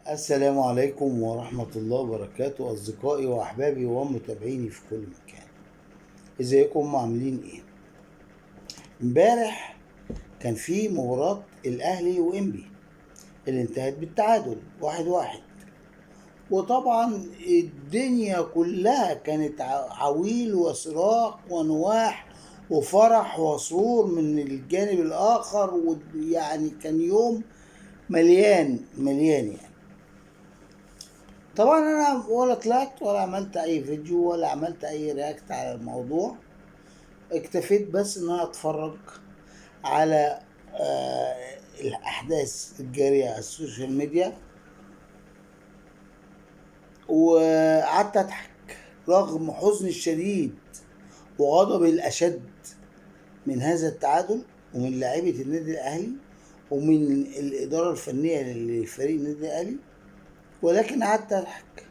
السلام عليكم ورحمة الله وبركاته، أصدقائي وأحبابي ومتابعيني في كل مكان. إزيكم عاملين إيه؟ امبارح كان في مباراة الأهلي وإنبي اللي انتهت بالتعادل 1-1. وطبعا الدنيا كلها كانت عويل وصراخ ونواح وفرح وسرور من الجانب الآخر، ويعني كان يوم مليان مليان يعني. طبعا انا ولا طلعت ولا عملت اي فيديو ولا عملت اي رياكت على الموضوع. اكتفيت بس ان انا اتفرج على الاحداث الجارية على السوشيال ميديا، وقعدت اضحك رغم حزني الشديد وغضبي الاشد من هذا التعادل، ومن لاعيبة النادي الاهلي، ومن الادارة الفنية لفريق النادي الاهلي. ولكن قعدت اضحك،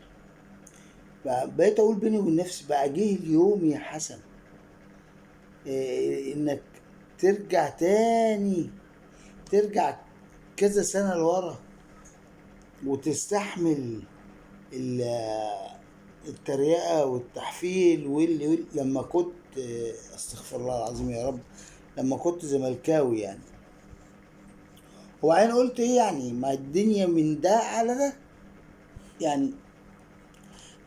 بقيت اقول بيني وبين نفسي بقى جه اليوم يا حسن انك ترجع تاني، ترجع كذا سنة لورا وتستحمل التريقة والتحفيل لما كنت استغفر الله العظيم يا رب، لما كنت زملكاوي يعني. وبعدين قلت ايه يعني، ما الدنيا من ده على ده يعني،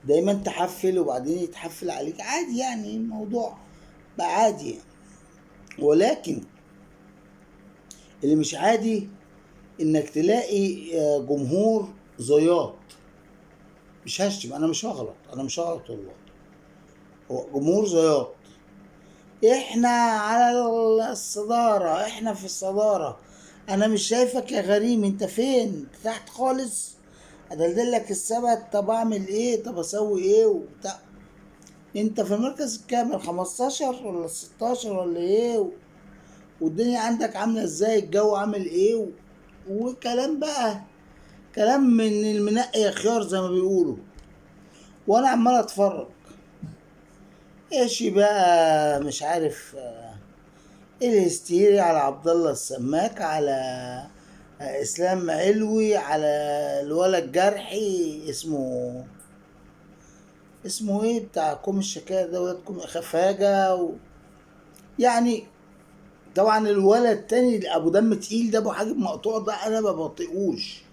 دايما تحفل وبعدين يتحفل عليك عادي، يعني الموضوع بقى عادي يعني. ولكن اللي مش عادي انك تلاقي جمهور زياط. مش هشتم، انا مش هغلط والله. هو جمهور زياط، احنا على الصدارة، احنا في الصدارة. انا مش شايفك يا غريم، انت فين؟ انت تحت خالص. ادلدلك السبت، طب اعمل ايه؟ طب اسوي ايه وبتاع؟ انت في المركز الكامل 15 ولا 16 ولا ايه؟ والدنيا عندك عاملة ازاي؟ الجو عامل ايه وكلام بقى، كلام من المنقي يا خيار زي ما بيقولوا. وانا عمال اتفرج، ايش بقى مش عارف، الهستيري على عبد الله السماك، على اسلام علوي، على الولد الجرحي اسمه ايه بتاع كوم الشكاير ده، ولاد كوم خفاجه يعني. طبعا الولد التاني اللي ابو دم تقيل ده، ابو حاجب مقطوع ده، انا ما بطيقوش.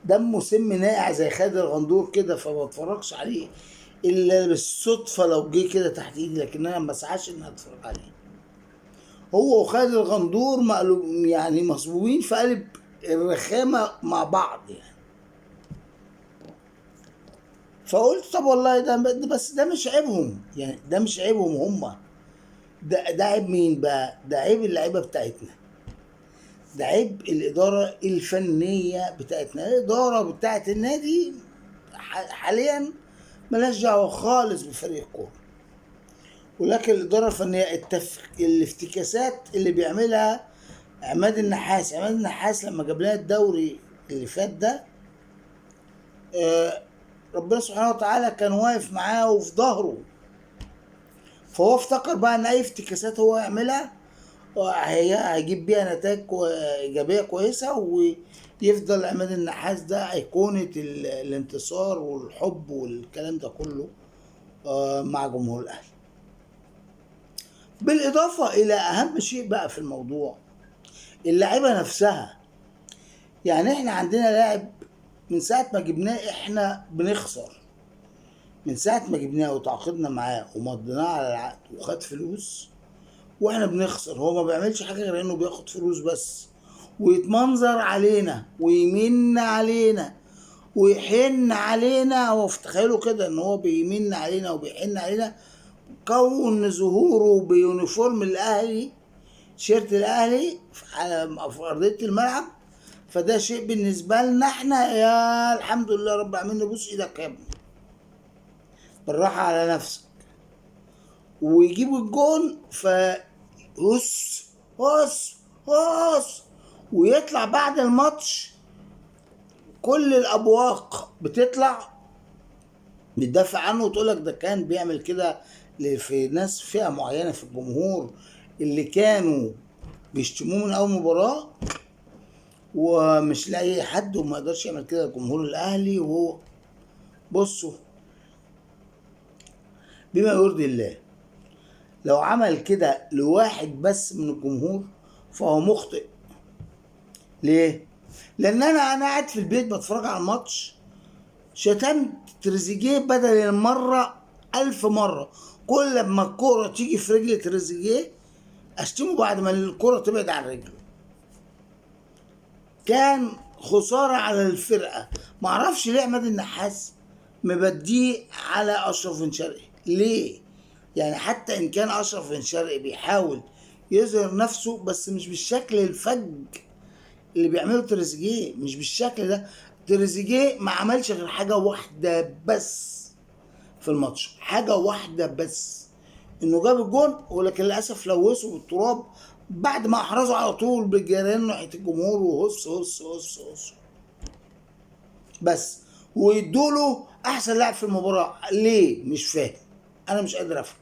دمه سم ناقع زي خالد الغندور كده، فما بتفرجش عليه الا بالصدفه لو جه كده تحت ايدي، لكن انا ما بسعاش ان اتفرج عليه. هو وخالد الغندور مقلوب يعني، مصبوبين في قلب الرخامه مع بعض يعني. فقلت طب والله بس ده مش عيبهم يعني، ده مش عيبهم هما. ده عيب مين بقى؟ ده عيب اللعيبه بتاعتنا، ده عيب الإدارة الفنية بتاعتنا. الإدارة بتاعت النادي حاليا ملهاش دعوة خالص بفريق الكورة، ولكن الإدارة الفنية الافتكاسات اللي بيعملها عماد النحاس لما جاب لنا الدوري اللي فات ده، آه، ربنا سبحانه وتعالى كان واقف معاه وفي ظهره. فهو افتكر بقى ان اي افتكاسات هو يعملها هيجيب بيها نتائج ايجابيه كويسه، ويفضل عماد النحاس ده ايقونه الانتصار والحب والكلام ده كله مع جمهور الاهلي. بالاضافه الى اهم شيء بقى في الموضوع، اللعيبه نفسها. يعني احنا عندنا لاعب من ساعه ما جبناه احنا بنخسر، من ساعه ما جبناه وتعاقدنا معاه ومضيناه على العقد وخد فلوس واحنا بنخسر. هو ما بيعملش حاجه غير انه بياخد فلوس بس، ويتمنظر علينا ويمن علينا ويحن علينا. هو تخيلوا كده ان هو بيمن علينا وبيحن علينا، كون ظهوره بيونيفورم الاهلي، شيرت الاهلي في ارضيه الملعب. فده شيء بالنسبه لنا احنا، يا الحمد لله رب العالمين، نبوس ايدك يا ابني، بالراحه على نفسك. ويجيبوا الجون هس هس هس، ويطلع بعد الماتش كل الابواق بتطلع بتدافع عنه وتقول لك ده كان بيعمل كده في ناس فئة معينة في الجمهور اللي كانوا بيشتموه من اول مباراة. ومش لاقي حد، وما يقدرش يعمل كده جمهور الاهلي. وهو بصوا، بما يرضي الله، لو عمل كده لواحد بس من الجمهور فهو مخطئ. ليه؟ لان انا قاعد في البيت بتفرج على الماتش، شتمت تريزيجيه بدل المره 1000 مرة. كل ما الكوره تيجي في رجل تريزيجيه اشتمه بعد ما الكوره تبعد عن رجله. كان خساره على الفرقه. معرفش ليه عماد النحاس مبديه على اشرف بن شرقي ليه. يعني حتى ان كان اشرف بن شرقي بيحاول يظهر نفسه، بس مش بالشكل الفج اللي بيعمله تريزيجيه، مش بالشكل ده. تريزيجيه ما عملش غير حاجه واحده بس في الماتش، حاجه واحده بس، انه جاب الجون، ولكن للاسف لوثه بالتراب بعد ما احرزه على طول بالجيران ناحيه الجمهور، وهص هص هص هص بس. ويدوا له احسن لاعب في المباراه. ليه؟ مش فاهم، انا مش قادر افهم.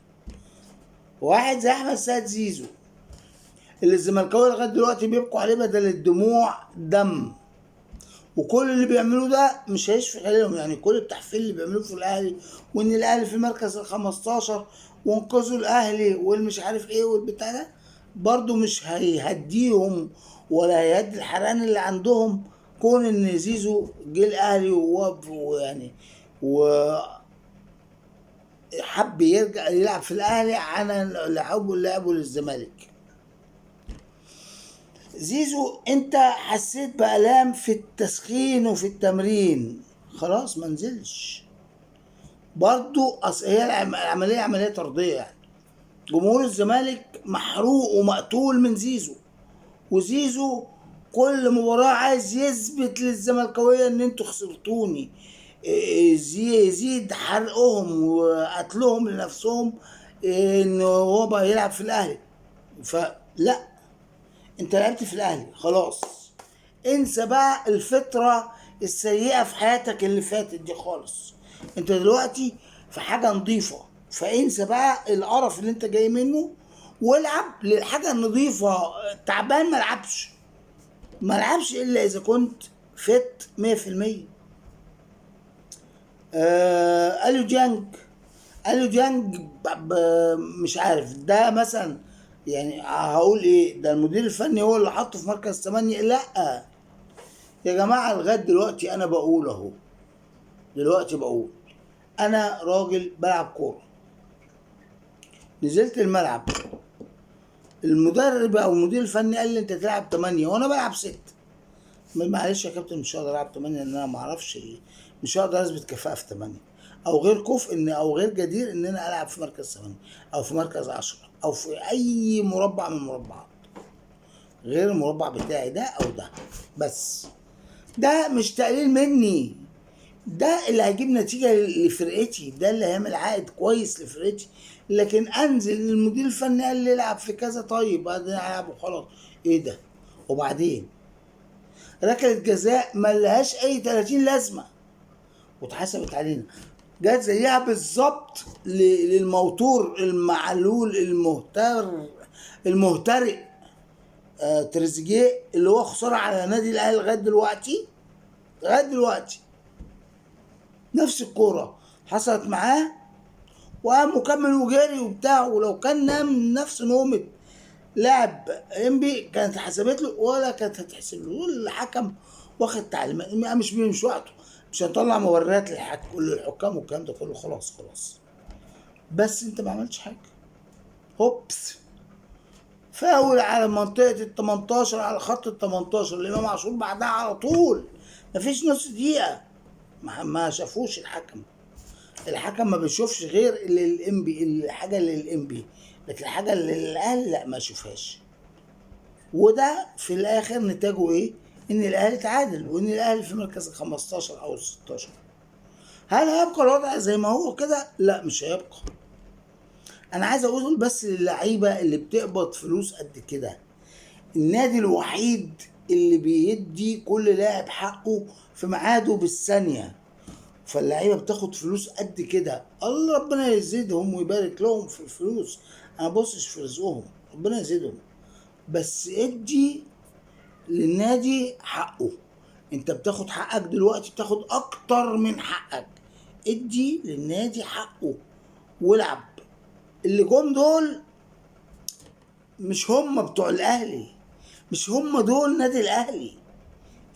واحد زي احمد سيد زيزو اللي الزملكاويه لغايه دلوقتي بيبقوا عليه بدل الدموع دم، وكل اللي بيعملوه ده مش هيشفي عليهم. يعني كل التحفيل اللي بيعملوه في الاهلي، وان الاهلي في مركز ال 15 وانقذوا الاهلي والمش عارف ايه والبتاع ده، برضه مش هيهديهم ولا هيهدي الحرقان اللي عندهم. كون ان زيزو جه الاهلي ويعني وحب يرجع يلعب في الاهلي عن لعبه للزمالك. زيزو انت حسيت بآلام في التسخين وفي التمرين، خلاص ما نزلش. برضو اصل هي العمليه عمليه طرديه يعني. جمهور الزمالك محروق ومقتول من زيزو، وزيزو كل مباراه عايز يثبت للزملكاويه ان انتوا خسرتوني. يزيد حرقهم وقتلهم لنفسهم ان هو بقى يلعب في الاهلي. فلا، انت لعبت في الاهلي خلاص، انسى بقى الفترة السيئة في حياتك اللي فاتت دي خالص. انت دلوقتي في حاجة نظيفة، فانسى بقى القرف اللي انت جاي منه، والعب للحاجة النظيفة. تعبان ملعبش الا اذا كنت فت 100%. اليو ديانج، مش عارف ده مثلا، يعني هقول ايه، ده المدير الفني هو اللي حطه في مركز 8؟ لا يا جماعة، لغاية دلوقتي انا بقول اهو، دلوقتي بقول انا راجل بلعب كورة، نزلت الملعب، المدرب او المدير الفني قال لي انت تلعب 8 وانا بلعب 6. معلش يا كابتن، مش هقدر العب 8 لان انا ما اعرفش ايه، مش هقدر اثبت كفاءة في 8، او غير كفء ان او غير جدير ان انا العب في مركز 8 او في مركز 10 او في اي مربع من المربعات غير المربع بتاعي ده او ده. بس ده مش تقليل مني، ده اللي هيجيب نتيجة لفرقتي، ده اللي هيعمل عائد كويس لفرقتي. لكن انزل المدير الفني قال لي العب في كذا، طيب بعدين العب وخلاص، ايه ده؟ وبعدين ركلة جزاء ملهاش اي 30 لازمة واتحسبت علينا، جت زيها بالظبط للموتور المعلول المهترئ تريزيجيه، اللي هو خسارة على نادي الاهلي لغاية دلوقتي نفس الكورة حصلت معاه، وقام مكمل وجاري وبتاع، ولو كان نام نفس نومة لاعب انبي كانت حسبت له ولا كانت هتحسب له. الحكم واخد تعليمات، مش وقته، مش هنطلع مبررات للحكام والكلام ده كله، خلاص. بس انت ما عملتش حاجه، هوبس، فاول على منطقه ال 18، على خط ال 18 الامام عاشور، بعدها على طول مفيش نص دقيقه ما شافوش الحكم ما بيشوفش غير الانبي، الحاجه اللي الانبي، لكن الحاجه اللي الاهلي لا ما يشوفهاش. وده في الاخر نتاجه ايه؟ ان الاهلي تعادل، وان الاهلي في مركز ال 15 او ال 16. هل هيبقى الوضع زي ما هو كده؟ لا مش هيبقى. انا عايز اقول بس للعيبه اللي بتقبض فلوس قد كده، النادي الوحيد اللي بيدي كل لاعب حقه في ميعاده بالثانيه، فاللعيبه بتاخد فلوس قد كده، الله ربنا يزيدهم ويبارك لهم في الفلوس، انا ببصش في رزقهم، ربنا يزيدهم، بس ادي للنادي حقه. انت بتاخد حقك دلوقتي، بتاخد اكتر من حقك. ادي للنادي حقه والعب. اللي جم دول مش هم بتوع الاهلي، مش هم دول نادي الاهلي.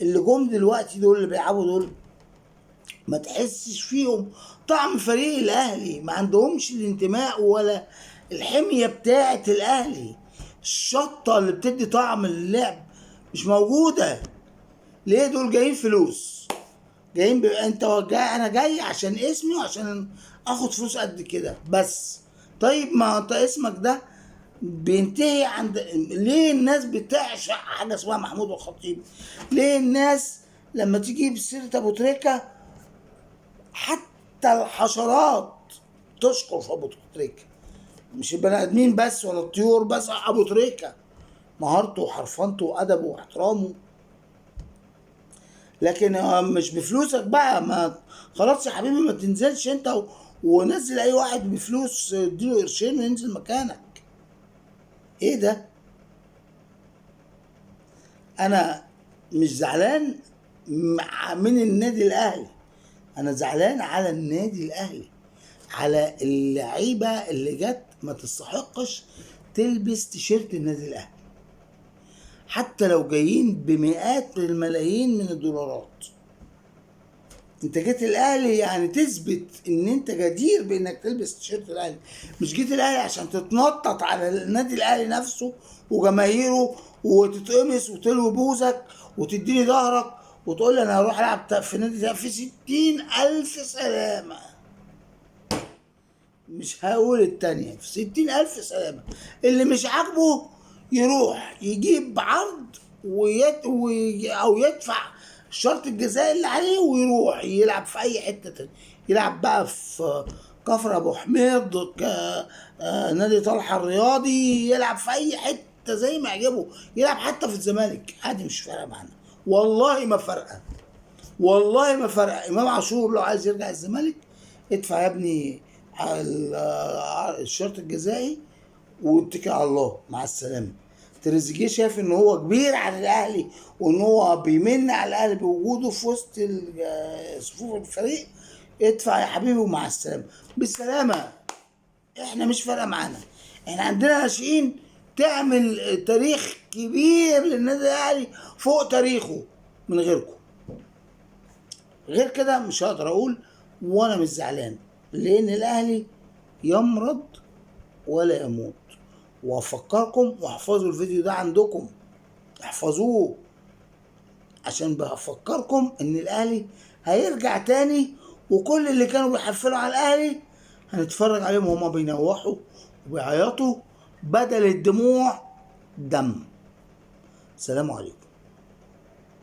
اللي جم دلوقتي دول اللي بيلعبوا دول ما تحسش فيهم طعم فريق الاهلي، ما عندهمش الانتماء ولا الحمية بتاعة الاهلي. الشطة اللي بتدي طعم اللعب مش موجودة. ليه؟ دول جايين فلوس، جايين انت جاي، انا جاي عشان اسمي وعشان اخد فلوس قد كده بس. طيب ما انت اسمك ده بينتهي عند، ليه الناس بتعشق حاجه اسمها محمود الخطيب؟ ليه الناس لما تيجي بسيره ابو تريكه حتى الحشرات تشكر في ابو تريكه؟ مش البني ادمين بس ولا الطيور بس، ابو تريكه مهارته وحرفنته وادبه واحترامه. لكن مش بفلوسك بقى. ما خلاص يا حبيبي، ما تنزلش انت ونزل اي واحد بفلوس، اديله قرشين وينزل مكانك. ايه ده؟ انا مش زعلان من النادي الاهلي، انا زعلان على النادي الاهلي، على اللعيبه اللي جت ما تستحقش تلبس تيشيرت النادي الاهلي، حتى لو جايين بمئات الملايين من الدولارات. انت جيت الاهلي يعني تثبت ان انت جدير بانك تلبس تيشيرت الاهلي، مش جيت الاهلي عشان تتنطط على النادي الاهلي نفسه وجماهيره وتتقمص وتلوي بوزك وتديني ظهرك وتقول لي انا هروح العب في نادي ده في 60,000 سلامه. مش هقول التانية، في 60,000 سلامه. اللي مش عاجبه يروح يجيب عرض او يدفع الشرط الجزائي اللي عليه ويروح يلعب في اي حته تانية. يلعب بقى في كفر ابو حميد، نادي طلحه الرياضي، يلعب في اي حته زي ما يعجبه، يلعب حتى في الزمالك عادي، مش فارقه معانا. والله ما فارقه، والله ما فارقه. امام عاشور لو عايز يرجع الزمالك ادفع يا ابني على الشرط الجزائي واتكل على الله، مع السلامه. تريزيجيه شايف ان هو كبير على الاهلي وان هو بيمن على الاهلي بوجوده في وسط صفوف الفريق، ادفع يا حبيبي ومع السلامه. بالسلامه، احنا مش فارقه معانا. احنا عندنا ناشئين تعمل تاريخ كبير للنادي الاهلي فوق تاريخه من غيركم. غير كده مش هقدر اقول، وانا مش زعلان لان الاهلي يمرض ولا يموت. وافكركم واحفظوا الفيديو ده عندكم، احفظوه، عشان بفكركم ان الاهلي هيرجع تاني، وكل اللي كانوا بيحفلوا على الاهلي هنتفرج عليهم وهما بينوحوا وبيعيطوا بدل الدموع دم. سلام عليكم.